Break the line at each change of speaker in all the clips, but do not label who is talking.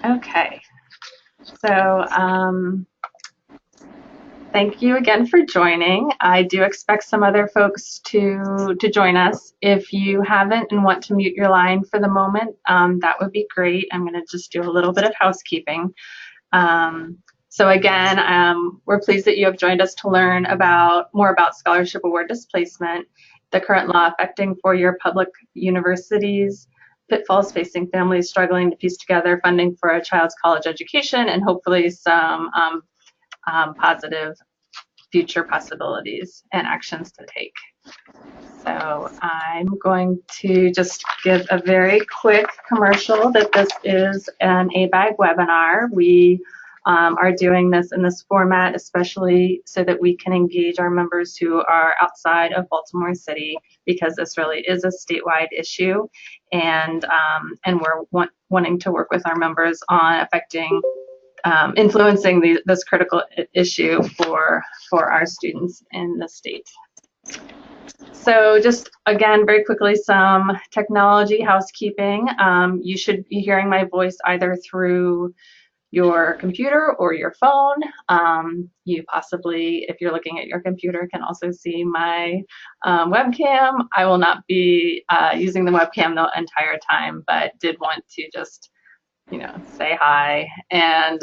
Okay, so thank you again for joining. I do expect some other folks to join us. If you haven't and want to mute your line for the moment, that would be great. I'm going to just do a little bit of housekeeping. So again, we're pleased that you have joined us to learn more about scholarship award displacement, the current law affecting four-year public universities, pitfalls facing families struggling to piece together funding for a child's college education, and hopefully some positive future possibilities and actions to take. So I'm going to just give a very quick commercial that this is an ABAG webinar. We are doing this in this format, especially so that we can engage our members who are outside of Baltimore City, because this really is a statewide issue, and we're wanting to work with our members on influencing this critical issue for our students in the state. So just again, very quickly, some technology housekeeping. You should be hearing my voice either through your computer or your phone. You possibly, if you're looking at your computer, can also see my webcam. I will not be using the webcam the entire time, but did want to just, say hi and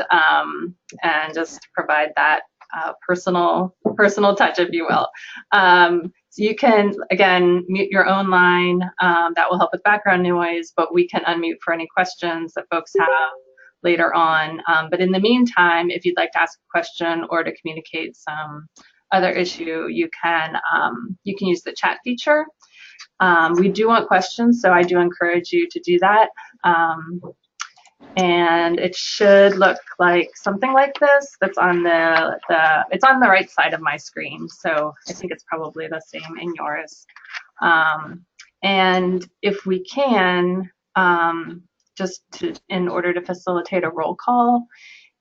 just provide that personal touch, if you will. So you can, again, mute your own line. That will help with background noise, but we can unmute for any questions that folks have later on. But in the meantime, if you'd like to ask a question or to communicate some other issue, you can use the chat feature. We do want questions, so I do encourage you to do that. And it should look like something like this. That's on it's on the right side of my screen, so I think it's probably the same in yours. And if we can, in order to facilitate a roll call,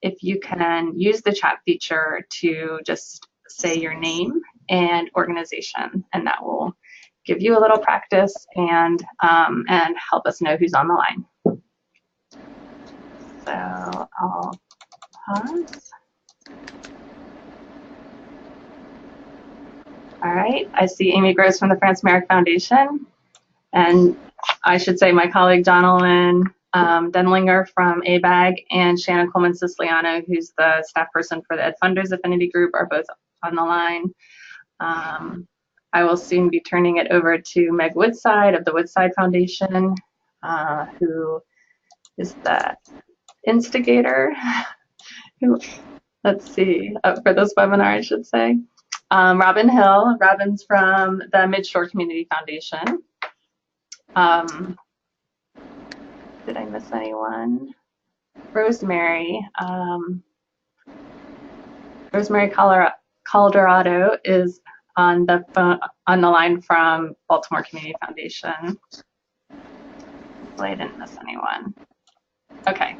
if you can use the chat feature to just say your name and organization, and that will give you a little practice and help us know who's on the line. So I'll pause. All right, I see Amy Gross from the France Merrick Foundation, and I should say my colleague Jonalyn Denlinger from ABAG and Shannon Coleman-Siciliano, who's the staff person for the Ed Funders Affinity Group, are both on the line. I will soon be turning it over to Meg Woodside of the Woodside Foundation, who is the instigator, let's see, for this webinar, I should say. Robin Hill. Robin's from the Midshore Community Foundation. Did I miss anyone? Rosemary. Rosemary Colorado is on the phone, on the line from Baltimore Community Foundation. Hopefully I didn't miss anyone. Okay.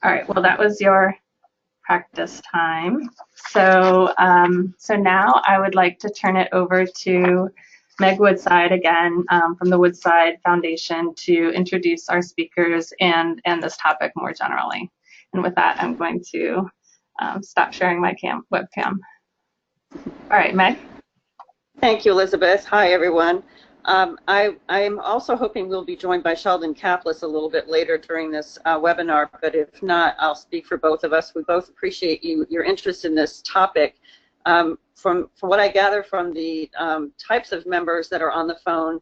All right. Well, that was your practice time. So, so now I would like to turn it over to Meg Woodside again from the Woodside Foundation to introduce our speakers and this topic more generally. And with that, I'm going to stop sharing my webcam. All right, Meg.
Thank you, Elisabeth. Hi, everyone. I'm also hoping we'll be joined by Sheldon Caplis a little bit later during this webinar, but if not, I'll speak for both of us. We both appreciate your interest in this topic. From what I gather from the types of members that are on the phone,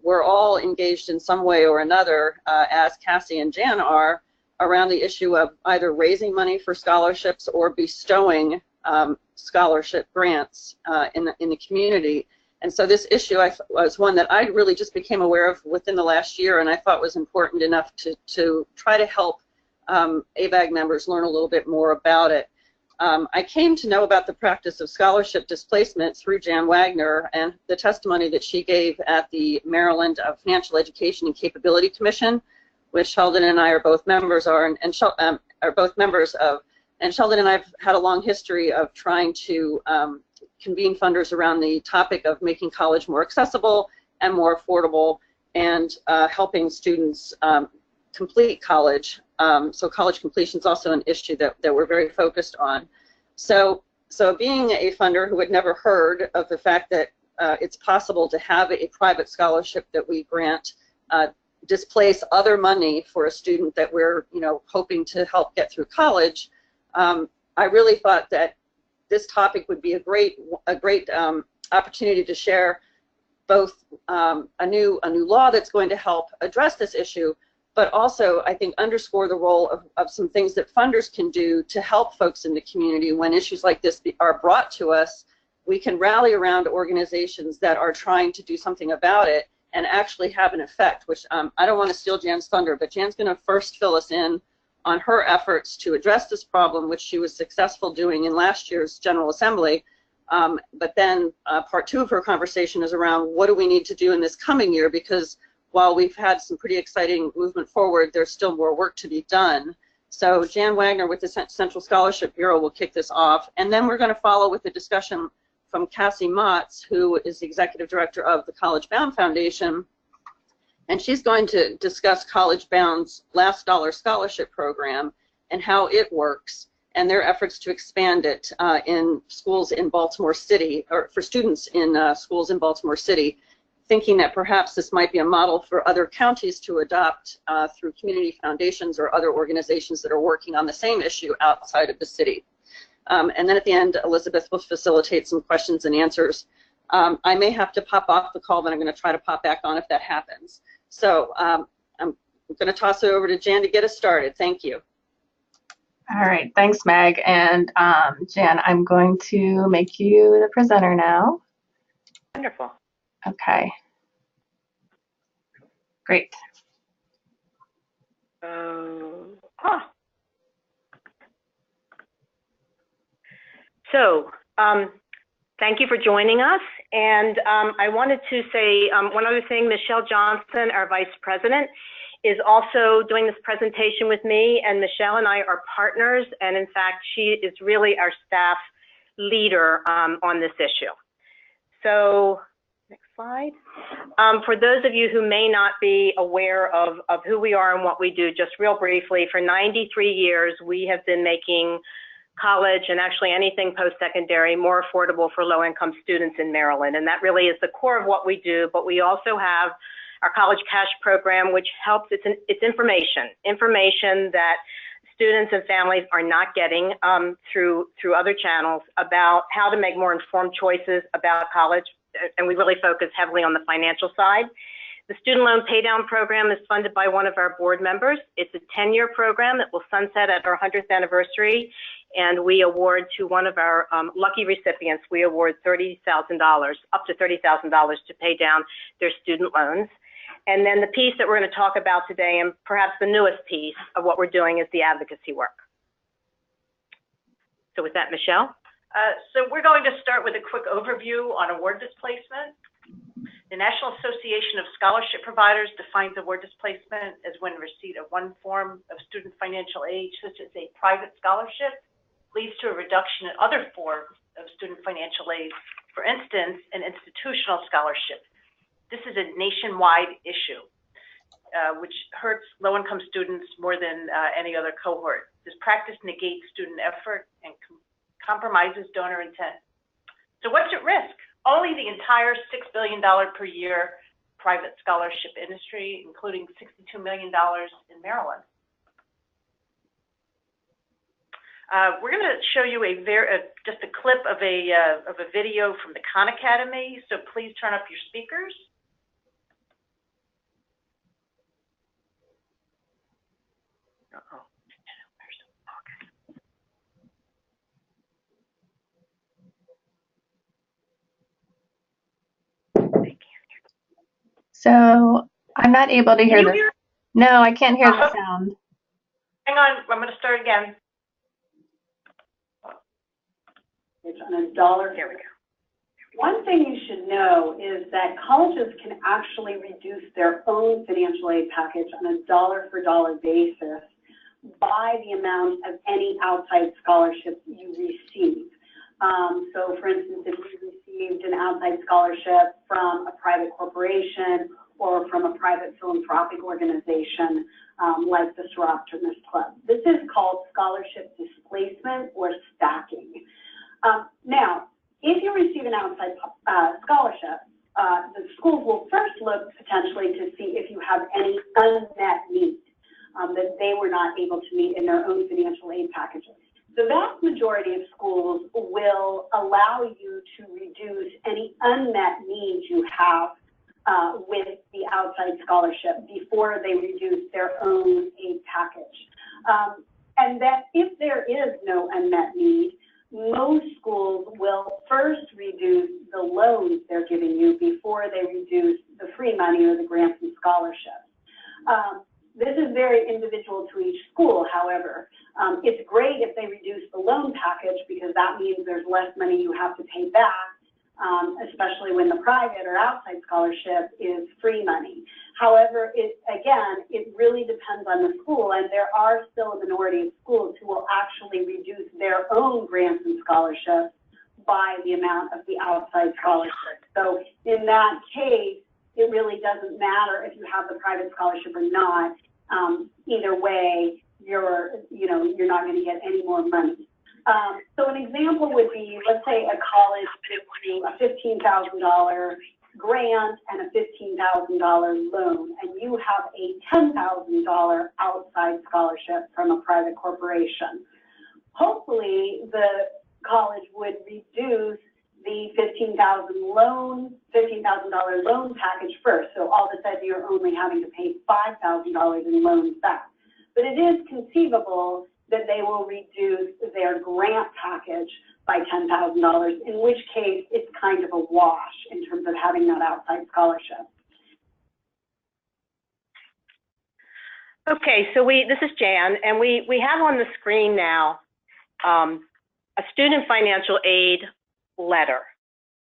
we're all engaged in some way or another, as Cassie and Jan are, around the issue of either raising money for scholarships or bestowing scholarship grants in the community. And so this issue was one that I really just became aware of within the last year, and I thought was important enough to try to help ABAG members learn a little bit more about it. I came to know about the practice of scholarship displacement through Jan Wagner and the testimony that she gave at the Maryland Financial Education and Capability Commission, which Sheldon and I are both members of, and Sheldon and I've had a long history of trying to convene funders around the topic of making college more accessible and more affordable, and helping students complete college So college completion is also an issue that we're very focused on. So being a funder who had never heard of the fact that it's possible to have a private scholarship that we grant displace other money for a student that we're hoping to help get through college, I really thought that this topic would be a great opportunity to share both a new law that's going to help address this issue, but also I think underscore the role of some things that funders can do to help folks in the community when issues like this are brought to us. We can rally around organizations that are trying to do something about it and actually have an effect, which I don't want to steal Jan's thunder, but Jan's going to first fill us in on her efforts to address this problem, which she was successful doing in last year's General Assembly. But then part two of her conversation is around what do we need to do in this coming year, because while we've had some pretty exciting movement forward, there's still more work to be done. So Jan Wagner with the Central Scholarship Bureau will kick this off, and then we're going to follow with a discussion from Cassie Motz, who is the Executive Director of the College Bound Foundation, and she's going to discuss College Bound's Last Dollar Scholarship Program and how it works and their efforts to expand it in schools in Baltimore City, or for students in schools in Baltimore City, thinking that perhaps this might be a model for other counties to adopt through community foundations or other organizations that are working on the same issue outside of the city. And then at the end, Elisabeth will facilitate some questions and answers. I may have to pop off the call, but I'm going to try to pop back on if that happens. So I'm going to toss it over to Jan to get us started. Thank you.
All right, thanks, Meg. And Jan, I'm going to make you the presenter now.
Wonderful.
Okay. Great.
So, thank you for joining us. And I wanted to say one other thing. Michelle Johnson, our Vice President, is also doing this presentation with me. And Michelle and I are partners. And in fact, she is really our staff leader on this issue. So, next slide. For those of you who may not be aware of who we are and what we do, just real briefly, for 93 years, we have been making college and actually anything post-secondary more affordable for low-income students in Maryland. And that really is the core of what we do. But we also have our College Cash program, which helps, it's information that students and families are not getting through other channels about how to make more informed choices about college. And we really focus heavily on the financial side. The student loan paydown program is funded by one of our board members. It's a 10-year program that will sunset at our 100th anniversary, and we award to one of our lucky recipients, we award $30,000, up to $30,000 to pay down their student loans. And then the piece that we're going to talk about today, and perhaps the newest piece of what we're doing, is the advocacy work. So with that, Michelle?
So we're going to start with a quick overview on award displacement. The National Association of Scholarship Providers defines award displacement as when receipt of one form of student financial aid, such as a private scholarship, leads to a reduction in other forms of student financial aid. For instance, an institutional scholarship. This is a nationwide issue, which hurts low-income students more than any other cohort. This practice negates student effort and compromises donor intent. So what's at risk? Only the entire $6 billion per year private scholarship industry, including $62 million in Maryland. We're going to show you just a clip of a video from the Khan Academy. So please turn up your speakers. Uh-oh.
So I'm not able to hear this. No, I can't hear the sound.
Hang on, I'm going to start again.
It's on a dollar.
Here we go.
One thing you should know is that colleges can actually reduce their own financial aid package on a dollar-for-dollar basis by the amount of any outside scholarships you receive. So for instance, if you received an outside scholarship from a private corporation or from a private philanthropic organization like the Sorority Club. This is called scholarship displacement or stacking. Now, if you receive an outside scholarship, the schools will first look potentially to see if you have any unmet needs that they were not able to meet in their own financial aid packages. The vast majority of schools will allow you to reduce any unmet needs you have with the outside scholarship before they reduce their own aid package. And that if there is no unmet need, most schools will first reduce the loans they're giving you before they reduce the free money or the grants and scholarships. This is very individual to each school, however. It's great if they reduce the loan package because that means there's less money you have to pay back, especially when the private or outside scholarship is free money. However, it really depends on the school, and there are still a minority of schools who will actually reduce their own grants and scholarships by the amount of the outside scholarship. So in that case, it really doesn't matter if you have the private scholarship or not. Either way, you're not going to get any more money. So an example would be, let's say a college gives you a $15,000 grant and a $15,000 loan, and you have a $10,000 outside scholarship from a private corporation. Hopefully, the college would reduce the $15,000 loan package first. So all of a sudden, you're only having to pay $5,000 in loans back. But it is conceivable that they will reduce their grant package by $10,000, in which case it's kind of a wash in terms of having that outside scholarship.
Okay, so this is Jan, and we have on the screen now a student financial aid letter.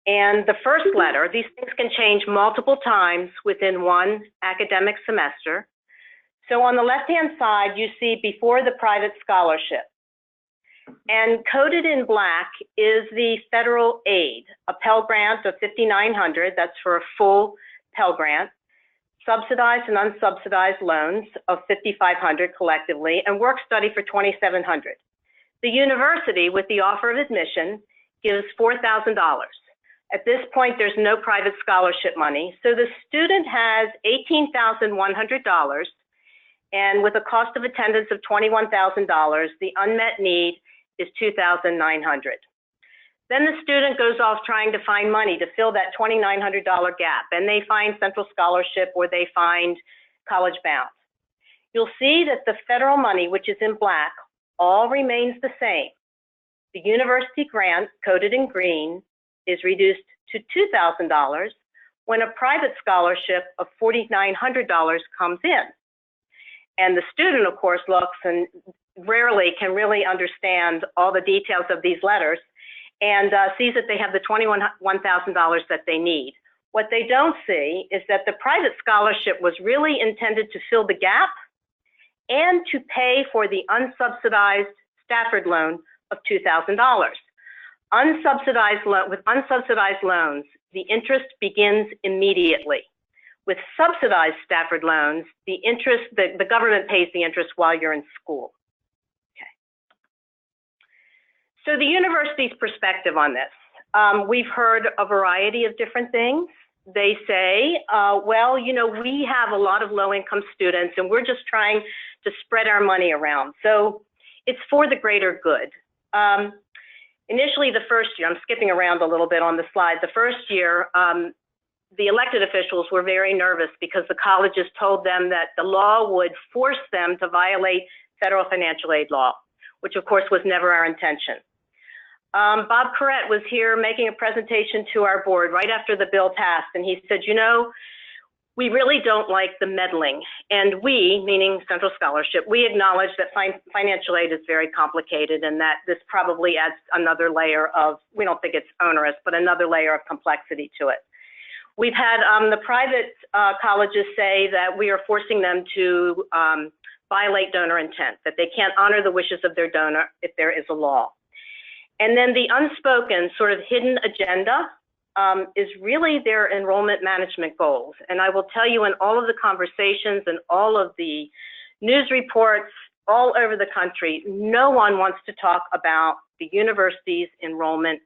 And the first letter, these things can change multiple times within one academic semester. So on the left-hand side, you see before the private scholarship. And coded in black is the federal aid, a Pell Grant of $5,900, that's for a full Pell Grant, subsidized and unsubsidized loans of $5,500 collectively, and work study for $2,700. The university, with the offer of admission, gives $4,000. At this point, there's no private scholarship money, so the student has $18,100, and with a cost of attendance of $21,000, the unmet need is $2,900. Then the student goes off trying to find money to fill that $2,900 gap, and they find Central Scholarship or they find College Bound. You'll see that the federal money, which is in black, all remains the same. The university grant, coded in green, is reduced to $2,000 when a private scholarship of $4,900 comes in. And the student, of course, looks and rarely can really understand all the details of these letters and sees that they have the $21,000 that they need. What they don't see is that the private scholarship was really intended to fill the gap and to pay for the unsubsidized Stafford loan of $2,000. With unsubsidized loans, the interest begins immediately. With subsidized Stafford loans, the government pays the interest while you're in school. Okay. So the university's perspective on this. We've heard a variety of different things. They say, well, you know, we have a lot of low-income students and we're just trying to spread our money around. So it's for the greater good. Initially, the first year, I'm skipping around a little bit on the slide. The first year, the elected officials were very nervous because the colleges told them that the law would force them to violate federal financial aid law, which of course was never our intention. Bob Corrett was here making a presentation to our board right after the bill passed, and he said, you know, we really don't like the meddling. And we, meaning Central Scholarship, we acknowledge that financial aid is very complicated and that this probably adds another layer of, we don't think it's onerous, but another layer of complexity to it. We've had the private colleges say that we are forcing them to violate donor intent, that they can't honor the wishes of their donor if there is a law. And then the unspoken, sort of hidden agenda is really their enrollment management goals. And I will tell you, in all of the conversations and all of the news reports all over the country, no one wants to talk about the university's enrollment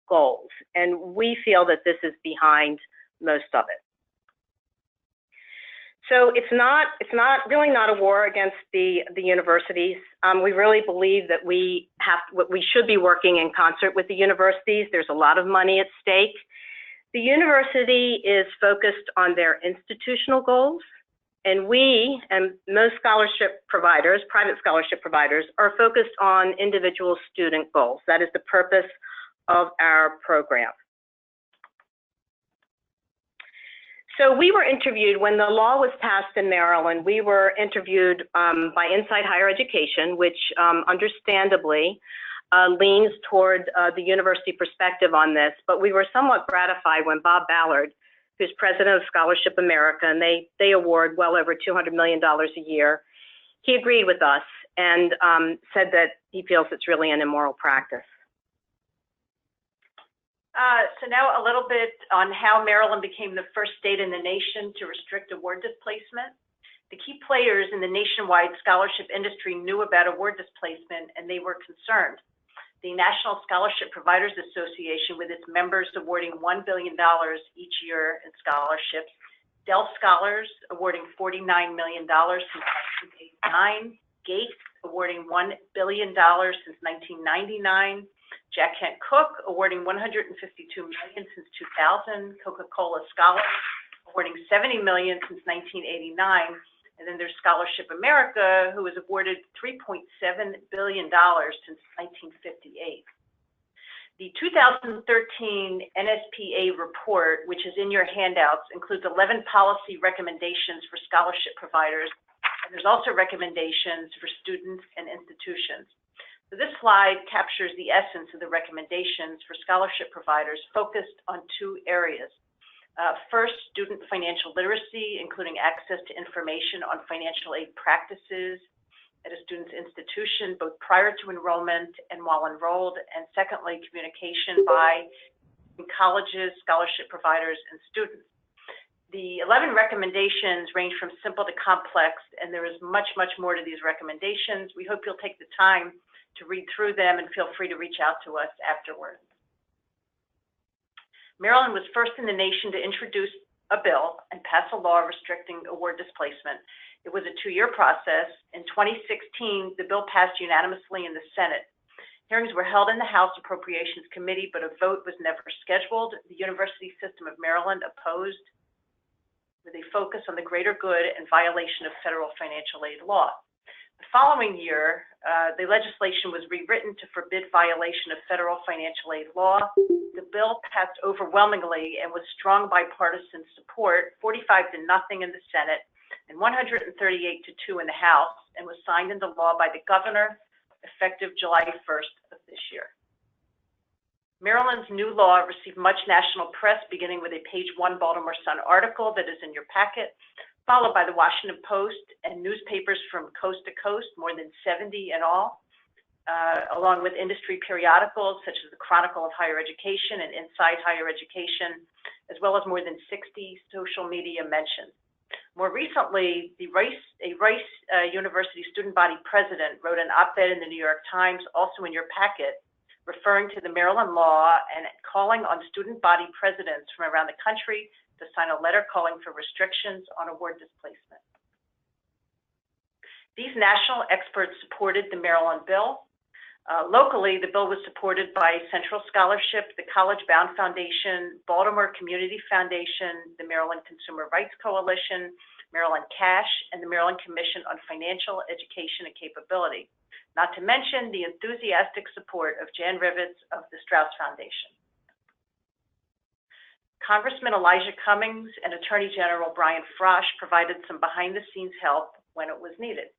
goals. And we feel that this is behind most of it. So it's really not a war against the universities. We really believe that we should be working in concert with the universities. There's a lot of money at stake. The university is focused on their institutional goals, and we and most scholarship providers, private scholarship providers, are focused on individual student goals. That is the purpose of our program. So we were interviewed when the law was passed in Maryland. We were interviewed by Inside Higher Education, which understandably leans toward the university perspective on this. But we were somewhat gratified when Bob Ballard, who's president of Scholarship America, and they award well over $200 million a year, he agreed with us and said that he feels it's really an immoral practice.
So now a little bit on how Maryland became the first state in the nation to restrict award displacement. The key players in the nationwide scholarship industry knew about award displacement, and they were concerned. The National Scholarship Providers Association, with its members awarding $1 billion each year in scholarships, Dell Scholars awarding $49 million since 1989, Gates awarding $1 billion since 1999, Jack Kent Cooke awarding $152 million since 2000, Coca-Cola Scholars awarding $70 million since 1989, and then there's Scholarship America, who was awarded $3.7 billion since 1958. The 2013 NSPA report, which is in your handouts, includes 11 policy recommendations for scholarship providers, and there's also recommendations for students and institutions. So this slide captures the essence of the recommendations for scholarship providers focused on two areas. First, student financial literacy, including access to information on financial aid practices at a student's institution, both prior to enrollment and while enrolled. And secondly, communication by colleges, scholarship providers, and students. The 11 recommendations range from simple to complex, and there is much, much more to these recommendations. We hope you'll take the time to read through them, and feel free to reach out to us afterwards. Maryland was first in the nation to introduce a bill and pass a law restricting award displacement. It was a 2-year process. In 2016, the bill passed unanimously in the Senate. Hearings were held in the House Appropriations Committee, but a vote was never scheduled. The University System of Maryland opposed, with a focus on the greater good and violation of federal financial aid law. The following year, the legislation was rewritten to forbid violation of federal financial aid law. The bill passed overwhelmingly and with strong bipartisan support, 45-0 in the Senate and 138-2 in the House, and was signed into law by the governor effective July 1st of this year. Maryland's new law received much national press, beginning with a page 1 Baltimore Sun article that is in your packet, followed by the Washington Post and newspapers from coast to coast, more than 70 in all, along with industry periodicals such as the Chronicle of Higher Education and Inside Higher Education, as well as more than 60 social media mentions. More recently, a Rice University student body president wrote an op-ed in the New York Times, also in your packet, referring to the Maryland law and calling on student body presidents from around the country to sign a letter calling for restrictions on award displacement. These national experts supported the Maryland bill. Locally, the bill was supported by Central Scholarship, the College Bound Foundation, Baltimore Community Foundation, the Maryland Consumer Rights Coalition, Maryland Cash, and the Maryland Commission on Financial Education and Capability, not to mention the enthusiastic support of Jan Rivets of the Strauss Foundation. Congressman Elijah Cummings and Attorney General Brian Frosh provided some behind-the-scenes help when it was needed.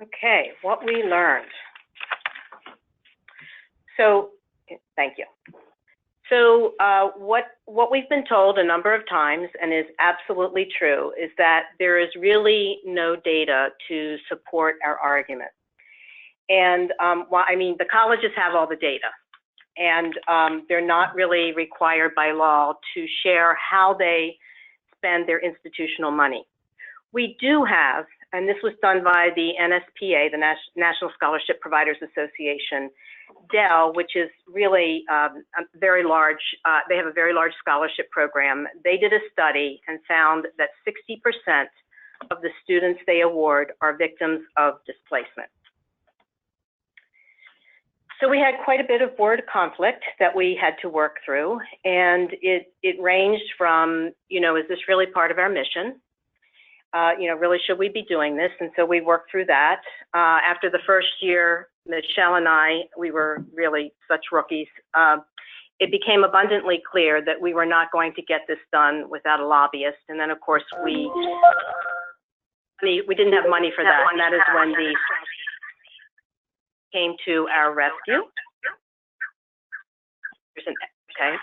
Okay, what we learned. So, thank you. So what we've been told a number of times, and is absolutely true, is that there is really no data to support our argument. And the colleges have all the data. and they're not really required by law to share how they spend their institutional money. We do have, and this was done by the NSPA, the National Scholarship Providers Association, Dell, which is really a very large, they have a very large scholarship program. They did a study and found that 60% of the students they award are victims of displacement. So we had quite a bit of word conflict that we had to work through, and it ranged from, you know, is this really part of our mission? You know, really, should we be doing this? And so we worked through that. After the first year, Michelle and I, we were really such rookies. It became abundantly clear that we were not going to get this done without a lobbyist. And then, of course, we didn't have money for that, and that is when the came to our rescue. Okay.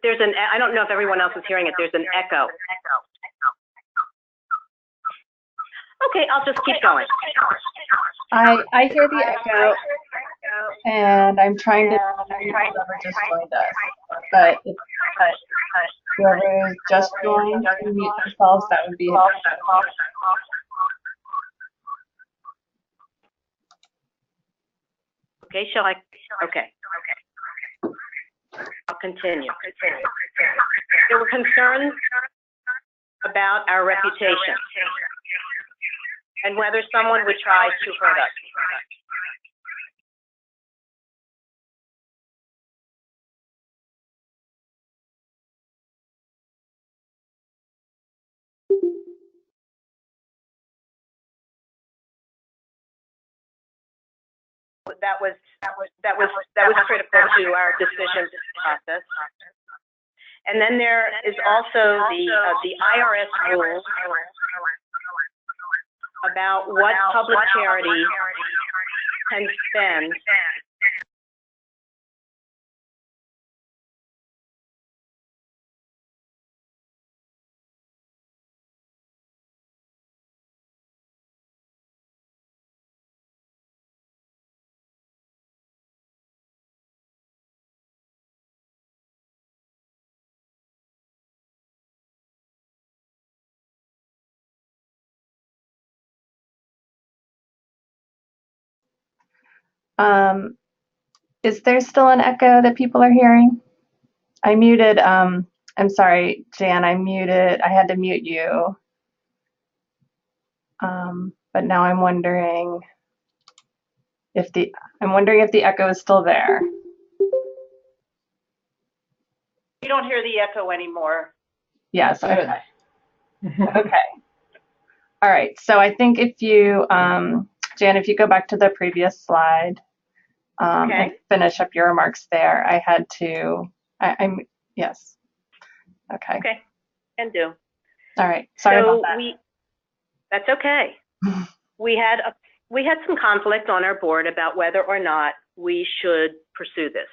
There's an, I don't know if everyone else is hearing it, there's an echo. Okay, I'll just keep going.
I hear the echo, and I'm trying to whoever just joined us, but if whoever just joined can mute themselves, that would be helpful.
Okay, shall I? Okay. I'll continue. There were concerns about our reputation and whether someone would try to hurt us. That was critical to our decision process. And then there is also the IRS rules about what public charity can spend
Is there still an echo that people are hearing? I muted, I'm sorry, Jan, I had to mute you. But now I'm wondering if the echo is still there.
We don't hear the echo anymore.
Yes, okay. Okay. All right, so I think if you, Jan, if you go back to the previous slide, and finish up your remarks there. I had to, yes. Okay.
Okay, can do.
All right, sorry about that.
That's okay. We had some conflict on our board about whether or not we should pursue this.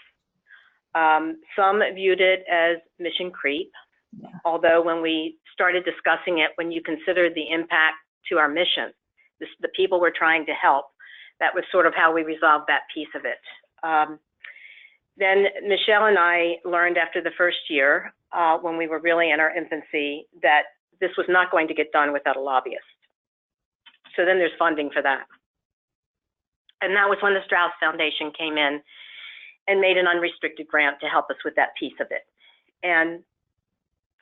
Some viewed it as mission creep, although when we started discussing it, when you consider the impact to our mission, the people we're trying to help, that was sort of how we resolved that piece of it. Then Michelle and I learned after the first year, when we were really in our infancy, that this was not going to get done without a lobbyist. So then there's funding for that. And that was when the Strauss Foundation came in and made an unrestricted grant to help us with that piece of it. And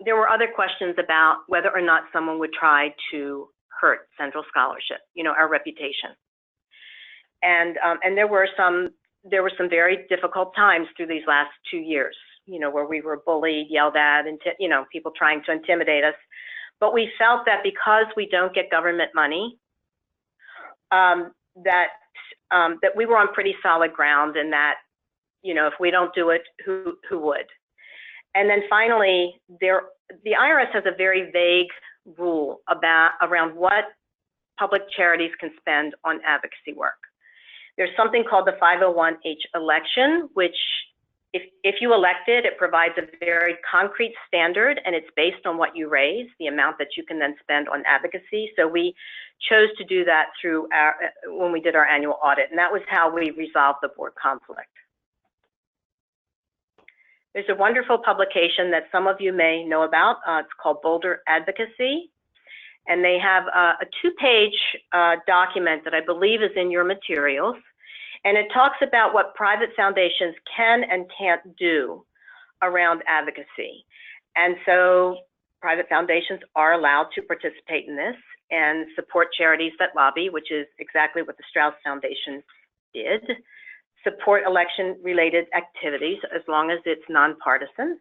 there were other questions about whether or not someone would try to hurt Central Scholarship, you know, our reputation. And there were some very difficult times through these last 2 years, you know, where we were bullied, yelled at, and you know, people trying to intimidate us. But we felt that because we don't get government money, that we were on pretty solid ground, and that, you know, if we don't do it, who would? And then finally, the IRS has a very vague rule around what public charities can spend on advocacy work. There's something called the 501H election, which if you elect it, it provides a very concrete standard, and it's based on what you raise, the amount that you can then spend on advocacy. So we chose to do that through when we did our annual audit, and that was how we resolved the board conflict. There's a wonderful publication that some of you may know about. It's called Boulder Advocacy, and they have a 2-page document that I believe is in your materials. And it talks about what private foundations can and can't do around advocacy. And so private foundations are allowed to participate in this and support charities that lobby, which is exactly what the Strauss Foundation did, support election-related activities as long as it's nonpartisan,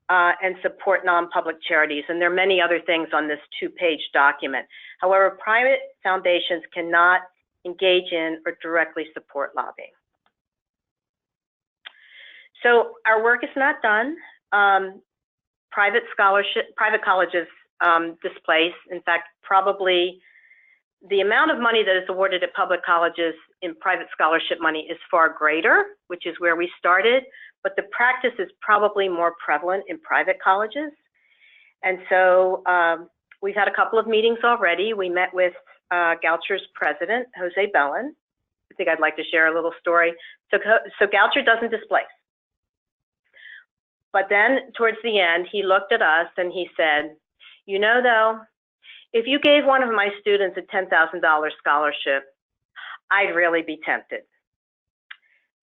and support non-public charities. And there are many other things on this 2-page document. However, private foundations cannot engage in or directly support lobbying. So our work is not done. Private colleges displace. In fact, probably the amount of money that is awarded at public colleges in private scholarship money is far greater, which is where we started, but the practice is probably more prevalent in private colleges. And so we've had a couple of meetings already. We met with Goucher's president, Jose Bellin. I think I'd like to share a little story. So Goucher doesn't displace. But then towards the end, he looked at us and he said, you know, though, if you gave one of my students a $10,000 scholarship, I'd really be tempted.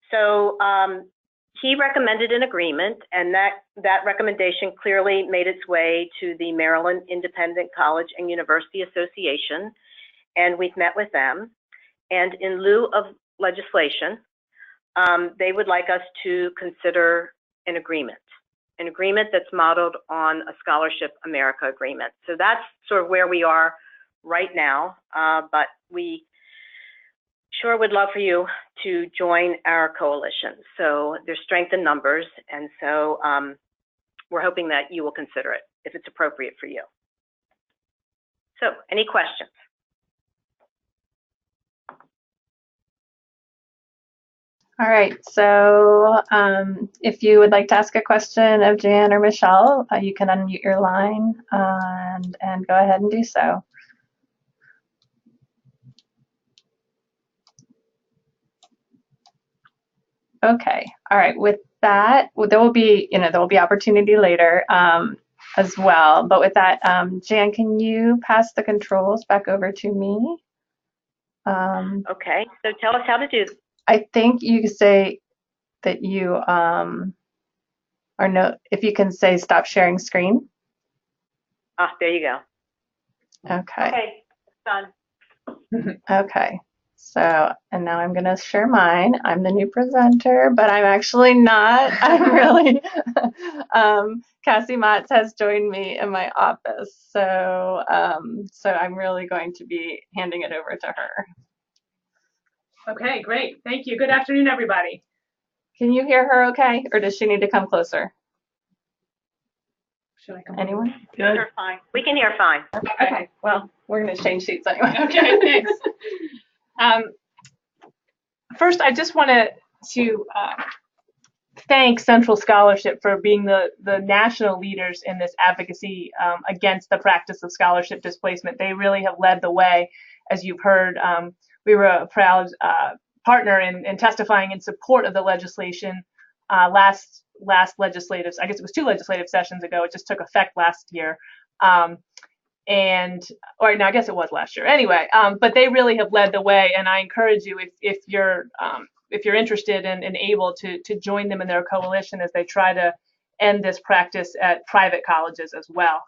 So he recommended an agreement, and that recommendation clearly made its way to the Maryland Independent College and University Association, and we've met with them. And in lieu of legislation, they would like us to consider an agreement that's modeled on a Scholarship America agreement. So that's sort of where we are right now, but we sure would love for you to join our coalition. So there's strength in numbers, and so we're hoping that you will consider it if it's appropriate for you. So any questions?
All right, so if you would like to ask a question of Jan or Michelle, you can unmute your line and go ahead and do so. Okay, all right, with that, there will be opportunity later as well, but with that, Jan, can you pass the controls back over to me?
Okay, so tell us how to do.
I think you can say that you if you can say stop sharing screen.
Ah, there you go.
Okay.
Okay, done.
Okay. So, and now I'm going to share mine. I'm the new presenter, but I'm actually not. I'm really, Cassie Matz has joined me in my office. So, so I'm really going to be handing it over to her.
Okay, great. Thank you. Good afternoon, everybody.
Can you hear her okay? Or does she need to come closer?
Should I come?
Anyone?
Good. You're fine.
We can hear fine.
Okay. Well, we're going to change seats anyway.
Okay, thanks. First, I just wanted to thank Central Scholarship for being the national leaders in this advocacy against the practice of scholarship displacement. They really have led the way, as you've heard. We were a proud partner in testifying in support of the legislation last legislative, I guess it was 2 legislative sessions ago. It just took effect last year. Or no, I guess it was last year. Anyway, but they really have led the way, and I encourage you, if you're interested and able to join them in their coalition as they try to end this practice at private colleges as well.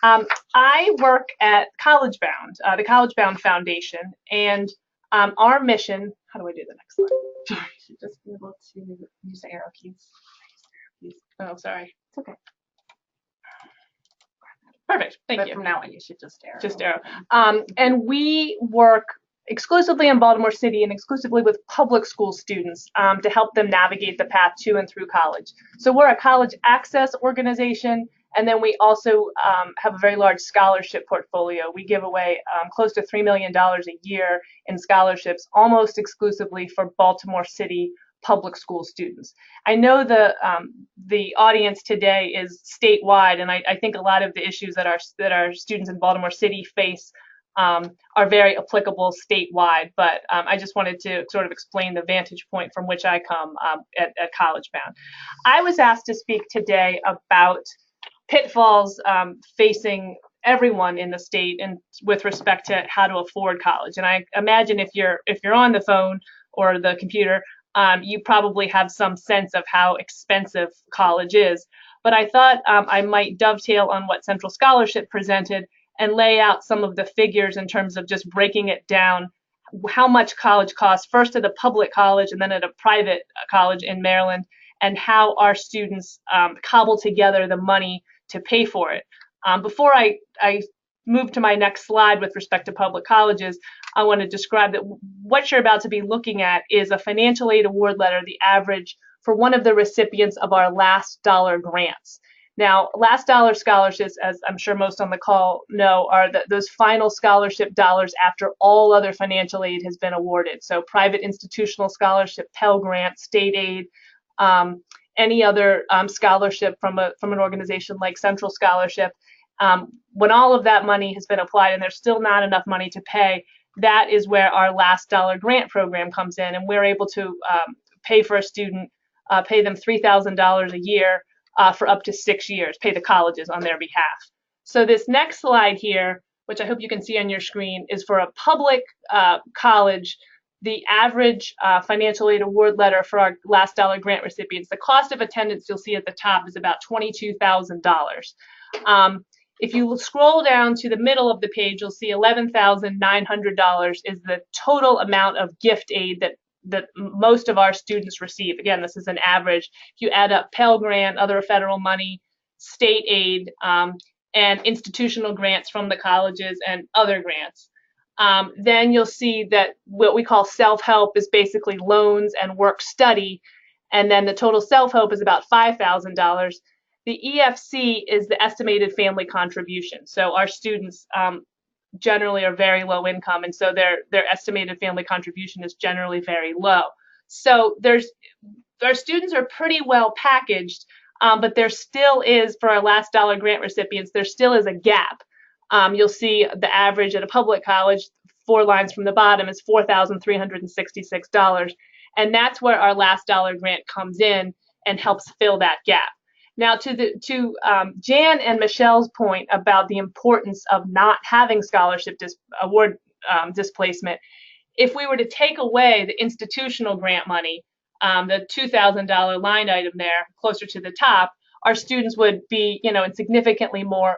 I work at College Bound, the College Bound Foundation, and our mission, how do I do the next slide? Sorry, I should just be able to use the arrow keys. Oh, sorry. It's okay. Perfect. Thank you.
From now on, you should just arrow.
Just arrow. And we work exclusively in Baltimore City and exclusively with public school students to help them navigate the path to and through college. So we're a college access organization, and then we also have a very large scholarship portfolio. We give away close to $3 million a year in scholarships, almost exclusively for Baltimore City public school students. I know the audience today is statewide, and I think a lot of the issues that our students in Baltimore City face are very applicable statewide, but I just wanted to sort of explain the vantage point from which I come at College Bound. I was asked to speak today about pitfalls facing everyone in the state and with respect to how to afford college. And I imagine if you're on the phone or the computer, you probably have some sense of how expensive college is. But I thought I might dovetail on what Central Scholarship presented and lay out some of the figures in terms of just breaking it down, how much college costs, first at a public college and then at a private college in Maryland, and how our students cobble together the money to pay for it. Before I move to my next slide with respect to public colleges, I want to describe that what you're about to be looking at is a financial aid award letter, the average for one of the recipients of our last dollar grants. Now, last dollar scholarships, as I'm sure most on the call know, are those final scholarship dollars after all other financial aid has been awarded. So private institutional scholarship, Pell Grant, state aid, any other scholarship from an organization like Central Scholarship. When all of that money has been applied and there's still not enough money to pay, that is where our last dollar grant program comes in, and we're able to pay for a student, pay them $3,000 a year for up to 6 years, pay the colleges on their behalf. So this next slide here, which I hope you can see on your screen, is for a public college. The average financial aid award letter for our last dollar grant recipients, the cost of attendance you'll see at the top is about $22,000. If you scroll down to the middle of the page, you'll see $11,900 is the total amount of gift aid that most of our students receive. Again, this is an average. If you add up Pell Grant, other federal money, state aid, and institutional grants from the colleges and other grants. Then you'll see that what we call self-help is basically loans and work study, and then the total self-help is about $5,000. The EFC is the estimated family contribution. So our students generally are very low income, and so their estimated family contribution is generally very low. So our students are pretty well packaged, but there still is, for our last dollar grant recipients, there still is a gap. You'll see the average at a public college, 4 lines from the bottom, is $4,366. And that's where our last dollar grant comes in and helps fill that gap. Now, to Jan and Michelle's point about the importance of not having scholarship award displacement, if we were to take away the institutional grant money, the $2,000 line item there, closer to the top, our students would be, in significantly more,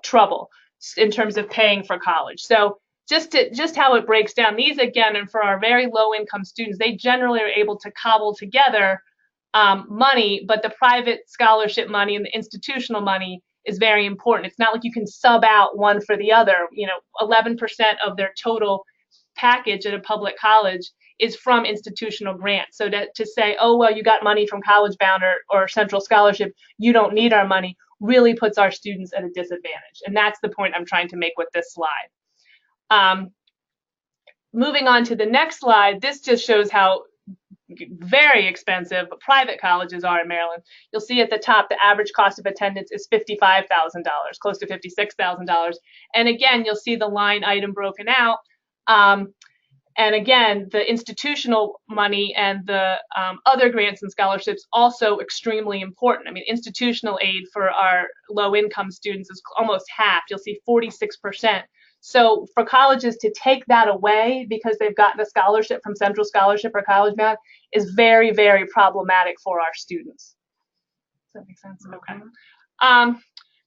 trouble in terms of paying for college. So just how it breaks down, these again, and for our very low income students, they generally are able to cobble together money, but the private scholarship money and the institutional money is very important. It's not like you can sub out one for the other. 11% of their total package at a public college is from institutional grants. So to say, oh, well, you got money from College Bound or Central Scholarship, you don't need our money, really puts our students at a disadvantage. And that's the point I'm trying to make with this slide. Moving on to the next slide, this just shows how very expensive private colleges are in Maryland. You'll see at the top the average cost of attendance is $55,000, close to $56,000. And again, you'll see the line item broken out. And again, the institutional money and the other grants and scholarships also extremely important. I mean, institutional aid for our low-income students is almost half. You'll see 46%. So for colleges to take that away because they've gotten a scholarship from Central Scholarship or College Bound is very, very problematic for our students. Does that make sense? Okay.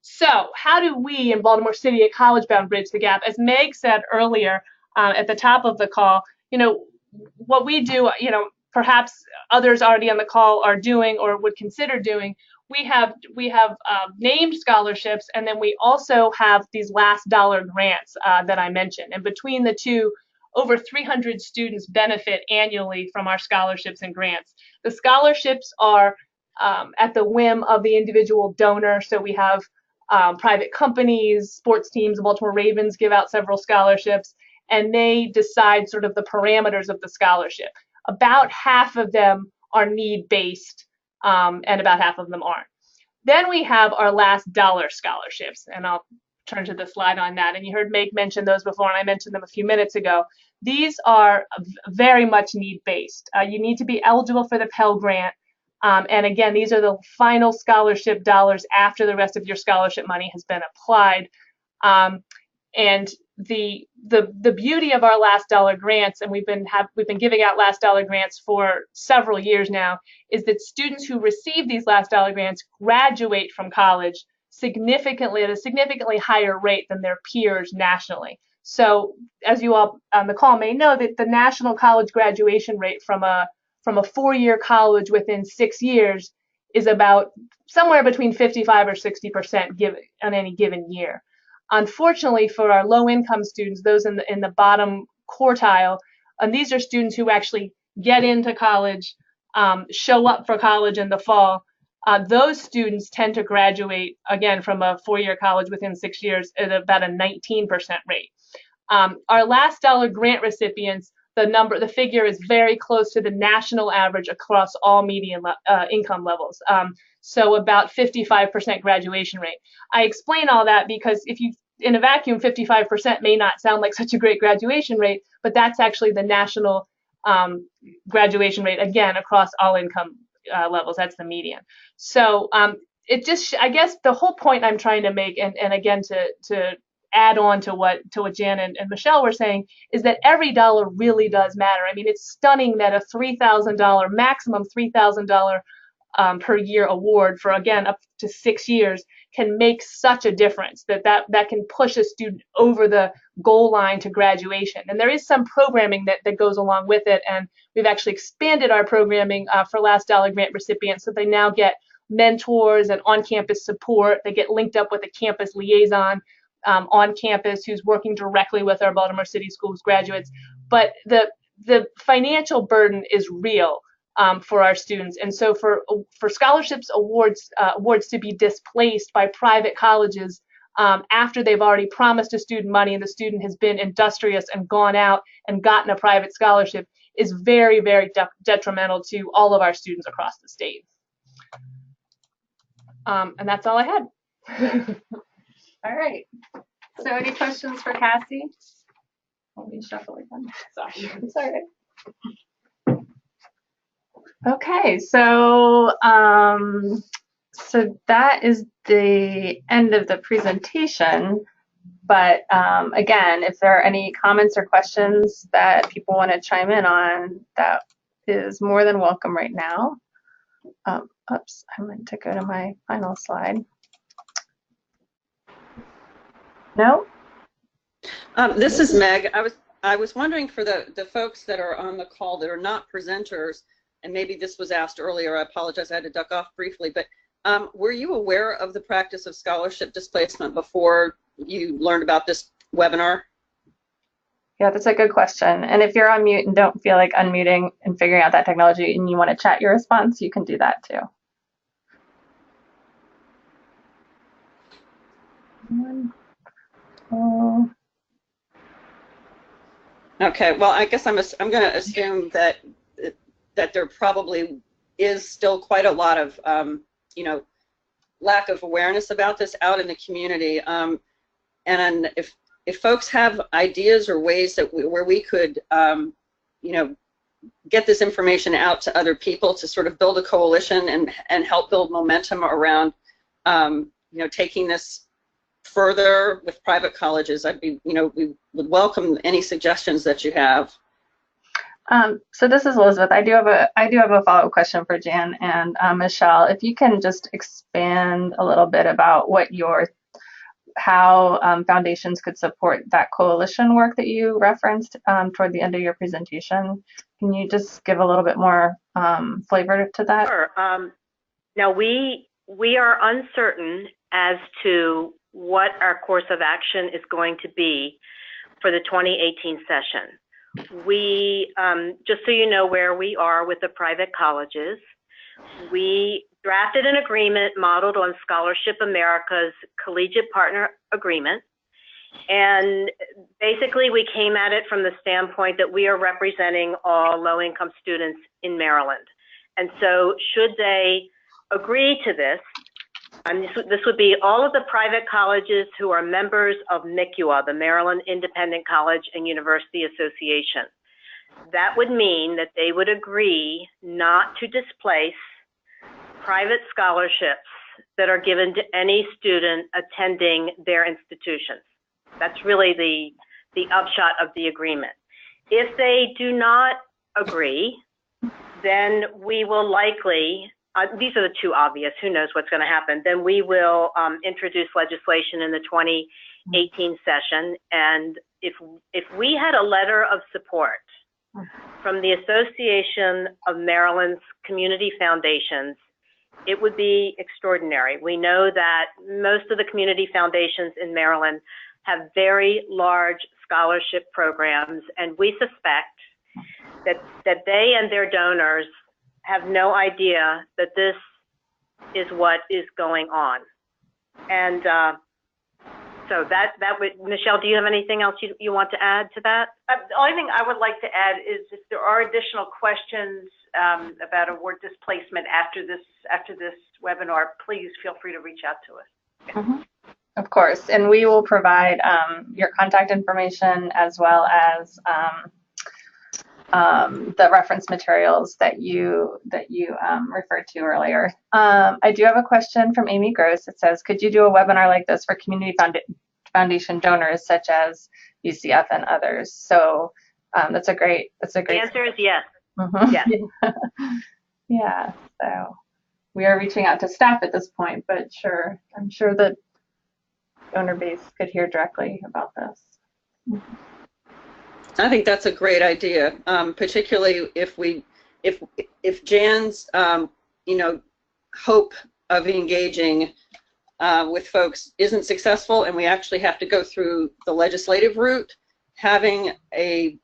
So how do we in Baltimore City at College Bound bridge the gap? As Meg said earlier at the top of the call, what we do, perhaps others already on the call are doing or would consider doing, we have named scholarships, and then we also have these last dollar grants that I mentioned. And between the two, over 300 students benefit annually from our scholarships and grants. The scholarships are at the whim of the individual donor. So we have private companies, sports teams, the Baltimore Ravens give out several scholarships, and they decide sort of the parameters of the scholarship. About half of them are need-based, and about half of them aren't. Then we have our last dollar scholarships, and I'll turn to the slide on that. And you heard Meg mention those before, and I mentioned them a few minutes ago. These are very much need-based. You need to be eligible for the Pell Grant. And again, these are the final scholarship dollars after the rest of your scholarship money has been applied. And the beauty of our last dollar grants, and we've been giving out last dollar grants for several years now, is that students who receive these last dollar grants graduate from college significantly at a significantly higher rate than their peers nationally. So, as you all on the call may know, that the national college graduation rate from a 4-year college within 6 years is about somewhere between 55 or 60% on any given year. Unfortunately, for our low-income students, those in the bottom quartile, and these are students who actually get into college, show up for college in the fall, those students tend to graduate, again, from a 4-year college within 6 years at about a 19% rate. Our last dollar grant recipients, the figure is very close to the national average across all median income levels. So about 55% graduation rate. I explain all that because if you, in a vacuum, 55% may not sound like such a great graduation rate, but that's actually the national graduation rate, again, across all income levels. That's the median. So it just, I guess the whole point I'm trying to make, and again, to add on to what Jan and Michelle were saying, is that every dollar really does matter. I mean, it's stunning that a $3,000, maximum $3,000 per year award for, again, up to 6 years can make such a difference that can push a student over the goal line to graduation. And there is some programming that goes along with it, and we've actually expanded our programming for last dollar grant recipients, so they now get mentors and on-campus support. They get linked up with a campus liaison on campus who's working directly with our Baltimore City Schools graduates. But the financial burden is real for our students. And so for scholarships awards to be displaced by private colleges after they've already promised a student money and the student has been industrious and gone out and gotten a private scholarship is very, very detrimental to all of our students across the state. And that's all I had.
All right. So any questions for Cassie? Let me shuffle again. Sorry. It's all right. Okay, so that is the end of the presentation. But again, if there are any comments or questions that people want to chime in on, that is more than welcome right now. Oops, I meant to go to my final slide. No?
This is Meg. I was wondering for the folks that are on the call that are not presenters, and maybe this was asked earlier, I apologize, I had to duck off briefly, but were you aware of the practice of scholarship displacement before you learned about this webinar?
Yeah, that's a good question. And if you're on mute and don't feel like unmuting and figuring out that technology and you want to chat your response, you can do that too.
Okay, well, I guess I'm going to assume that there probably is still quite a lot of lack of awareness about this out in the community. And if folks have ideas or ways that where we could get this information out to other people to sort of build a coalition and help build momentum around taking this further with private colleges, we would welcome any suggestions that you have.
So this is Elizabeth. I do have a follow-up question for Jan and Michelle. If you can just expand a little bit about how foundations could support that coalition work that you referenced toward the end of your presentation. Can you just give a little bit more flavor to that?
Sure. Now we are uncertain as to what our course of action is going to be for the 2018 session. We, just so you know where we are with the private colleges, we drafted an agreement modeled on Scholarship America's Collegiate Partner Agreement, And basically, we came at it from the standpoint that we are representing all low-income students in Maryland. And so should they agree to this, and this would be all of the private colleges who are members of MICUA, the Maryland Independent College and University Association. That would mean that they would agree not to displace private scholarships that are given to any student attending their institutions. That's really the upshot of the agreement. If they do not agree, then we will likely, these are the two obvious, who knows what's going to happen, then we will introduce legislation in the 2018 session. And if we had a letter of support from the Association of Maryland's Community Foundations, it would be extraordinary. We know that most of the community foundations in Maryland have very large scholarship programs, and we suspect that they and their donors have no idea that this is what is going on. And so that would, Michelle, do you have anything else you want to add to that?
The only thing I would like to add is if there are additional questions about award displacement after this webinar, please feel free to reach out to us.
Mm-hmm. Of course, and we will provide your contact information as well as the reference materials that you referred to earlier. I do have a question from Amy Gross. It says, could you do a webinar like this for community foundation donors such as UCF and others? So that's a great.
The answer is yes.
Mm-hmm.
Yes.
Yeah. So we are reaching out to staff at this point, but sure, I'm sure that donor base could hear directly about this.
I think that's a great idea, particularly if Jan's hope of engaging with folks isn't successful, and we actually have to go through the legislative route. Having a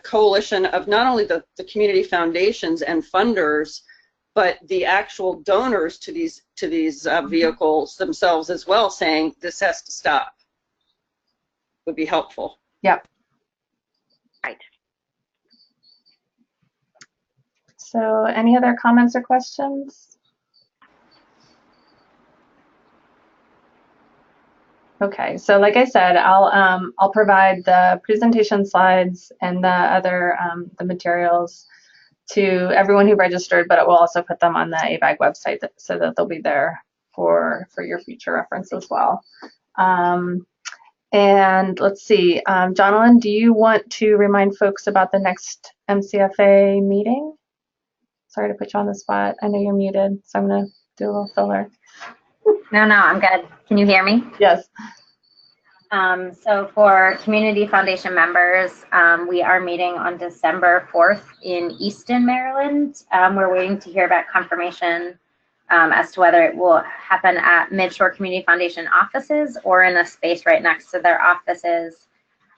coalition of not only the community foundations and funders, but the actual donors to these vehicles themselves as well, saying this has to stop, would be helpful.
Yep.
Right.
So any other comments or questions? Okay, so like I said, I'll provide the presentation slides and the other the materials to everyone who registered, but it will also put them on the ABAG website so that they'll be there for your future reference as well. And let's see, Jonalyn, do you want to remind folks about the next MCFA meeting? Sorry to put you on the spot. I know you're muted, so I'm going to do a little filler.
No, I'm good. Can you hear me?
Yes.
So for Community Foundation members, we are meeting on December 4th in Easton, Maryland. We're waiting to hear back confirmation as to whether it will happen at Midshore Community Foundation offices or in a space right next to their offices.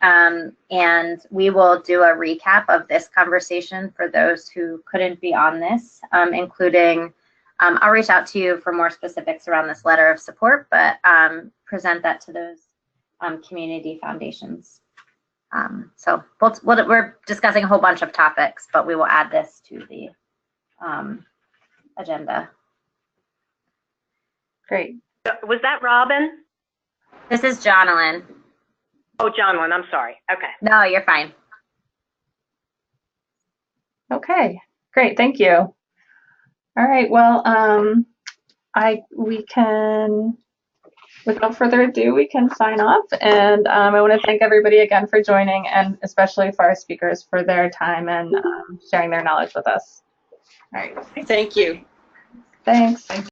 And we will do a recap of this conversation for those who couldn't be on this, including I'll reach out to you for more specifics around this letter of support, but present that to those community foundations. So we're discussing a whole bunch of topics, but we will add this to the agenda.
Great.
Was that Robin?
This is Jonalyn.
Oh, Jonalyn, I'm sorry. Okay.
No, you're fine.
Okay, great, thank you. All right, well, we can, without further ado, we can sign off. And I want to thank everybody again for joining, and especially for our speakers for their time and sharing their knowledge with us. All right.
Thank you.
Thanks.